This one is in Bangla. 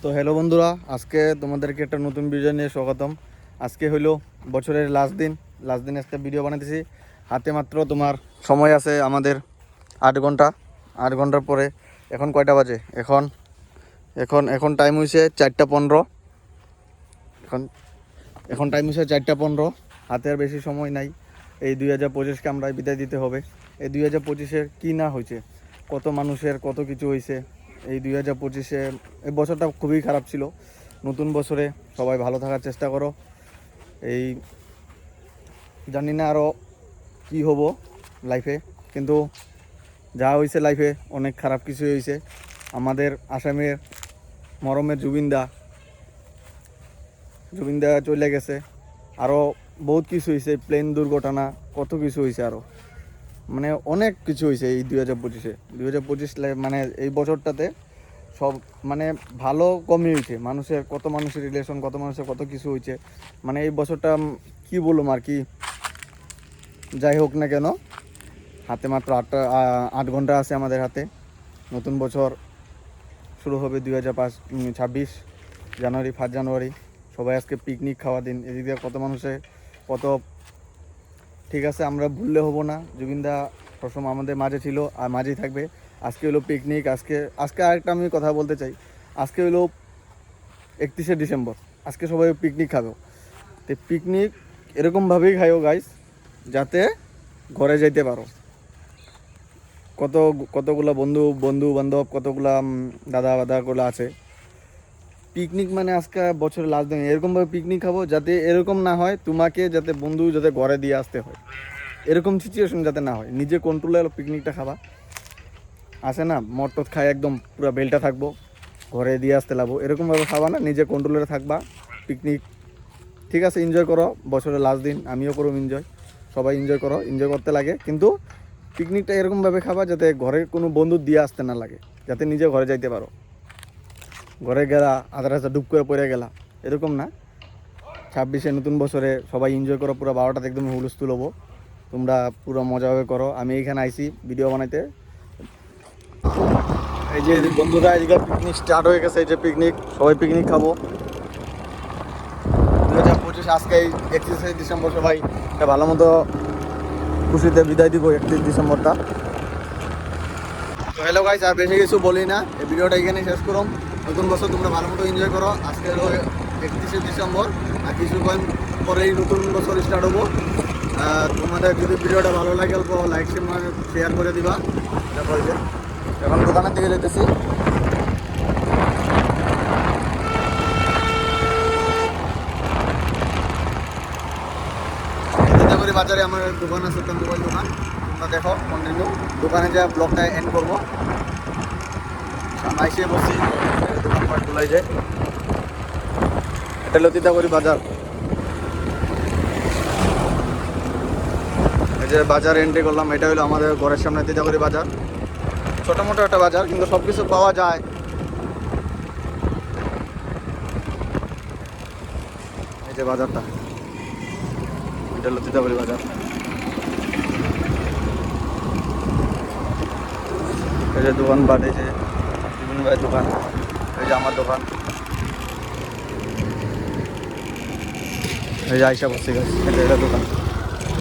তো হ্যালো বন্ধুরা, আজকে তোমাদেরকে একটা নতুন ভিডিও নিয়ে স্বাগতম। আজকে হইলো বছরের লাস্ট দিন একটা ভিডিও বানাতেছি। হাতে মাত্র তোমার সময় আছে আমাদের 8 ঘন্টা। 8 ঘন্টার পরে এখন কয়টা বাজে? এখন এখন এখন টাইম হয়েছে 4:15। এখন এখন টাইম হয়েছে 4:15। হাতে আর বেশি সময় নাই। এই 2025কে আমরা বিদায় দিতে হবে। এই 2025-এ কী না হয়েছে, কত মানুষের কত কিছু হয়েছে। এই 2025-এ এই বছরটা খুবই খারাপ ছিল। নতুন বছরে সবাই ভালো থাকার চেষ্টা করো। এই জানি না আরও কী হবো লাইফে, কিন্তু যা হয়েছে লাইফে অনেক খারাপ কিছু হয়েছে। আমাদের আসামের মরমের জুবিনদা চলে গেছে। আরও বহুত কিছু হয়েছে, প্লেন দুর্ঘটনা, কত কিছু হয়েছে, আরও মানে অনেক কিছু হয়েছে এই 2025 মানে এই বছরটাতে সব মানে ভালো কমই হয়েছে। মানুষের রিলেশন, কত মানুষের কত কিছু হয়েছে। মানে এই বছরটা কি বললাম আর কি, যাই হোক না কেন, হাতে মাত্র 8 ঘন্টা আছে আমাদের হাতে। নতুন বছর শুরু হবে 2026 জানুয়ারি, 1 জানুয়ারি। সবাই আজকে পিকনিক খাওয়া দিন। এদিকে কত মানুষের কত, ঠিক আছে আমরা ভুললে হবো না। জুবিনদা সবসময় আমাদের মাঝে ছিল আর মাঝেই থাকবে। আজকে হলো পিকনিক। আজকে আরেকটা আমি কথা বলতে চাই। আজকে হলো 31শে ডিসেম্বর। আজকে সবাই পিকনিক খাবে। তো পিকনিক এরকমভাবেই খাইও গাইস, যাতে ঘরে যাইতে পারো। কতগুলা বন্ধু বান্ধব, কতগুলা দাদাগুলো আছে। পিকনিক মানে আজকে বছরের লাস্ট দিন এরকমভাবে পিকনিক খাবো যাতে এরকম না হয় তোমাকে যাতে বন্ধু যাতে ঘরে দিয়ে আসতে হয়, এরকম সিচুয়েশন যাতে না হয়। নিজে কন্ট্রোলে পিকনিকটা খাবা। আসে না মটট খায় একদম পুরো বেলটা থাকবো, ঘরে দিয়ে আসতে লাগবো, এরকমভাবে খাবা না। নিজে কন্ট্রোলে থাকবা। পিকনিক ঠিক আছে, এনজয় করো। বছরের লাস্ট দিন আমিও করব এনজয়। সবাই এনজয় করো, এনজয় করতে লাগে। কিন্তু পিকনিকটা এরকমভাবে খাবা যাতে ঘরে কোনো বন্ধু দিয়ে আসতে না লাগে, যাতে নিজে ঘরে যাইতে পারো। ঘরে গেলা আধা রাস্তা ডুব করে পড়ে গেলা, এরকম না। 26-এ নতুন বছরে সবাই এনজয় করো। পুরো 12টাতে একদম হুলস্থুল হবো। তোমরা পুরো মজাভাবে করো। আমি এইখানে আইছি ভিডিও বানাইতে। এই যে বন্ধুরা, এদিকে পিকনিক স্টার্ট হয়ে গেছে। এই যে পিকনিক, সবাই পিকনিক খাবো 2025 আজকে এই 31শে ডিসেম্বর। সবাই একটা ভালো মতো খুশিতে বিদায় দিব 31 ডিসেম্বরটা। তো হ্যালো গাইস, আর বেশি কিছু বলি না, এই ভিডিওটা এখানে শেষ করুন। নতুন বছর তোমরা ভালো মতো এনজয় করো। আজকে হলো 31শে ডিসেম্বর, আর কিছুক্ষণ পরেই নতুন বছর স্টার্ট হবো। তোমাদের যদি ভিডিওটা ভালো লাগে অল্প লাইক শেয়ার করে দিবা। তারপরে এখন দোকানের দিকে যেতেছি। সীতাকুড়ি বাজারে আমার দোকান আছে, তো মোবাইল দোকান। তোমরা দেখো কন্টিনিউ। দোকানে যা ব্লগটা এন্ড করবো। আইসে বসছি, দোকানপাট খোলাই যায়। এটা হলো সীতাকুড়ি বাজার। এই যে বাজার এন্ট্রি করলাম। এটা হলো আমাদের ঘরের সামনে সীতাকুড়ি বাজার। ছোটো মোটো একটা বাজার, কিন্তু সব কিছু পাওয়া যায়। এই যে বাজারটা, এটা হলো সীতাকুড়ি বাজার। এই যে দোকানপাট, এই যে বিভিন্ন ভাই দোকান, এই যে আমার দোকান, এই যে আইসা বসে গেছে, এটা দোকান।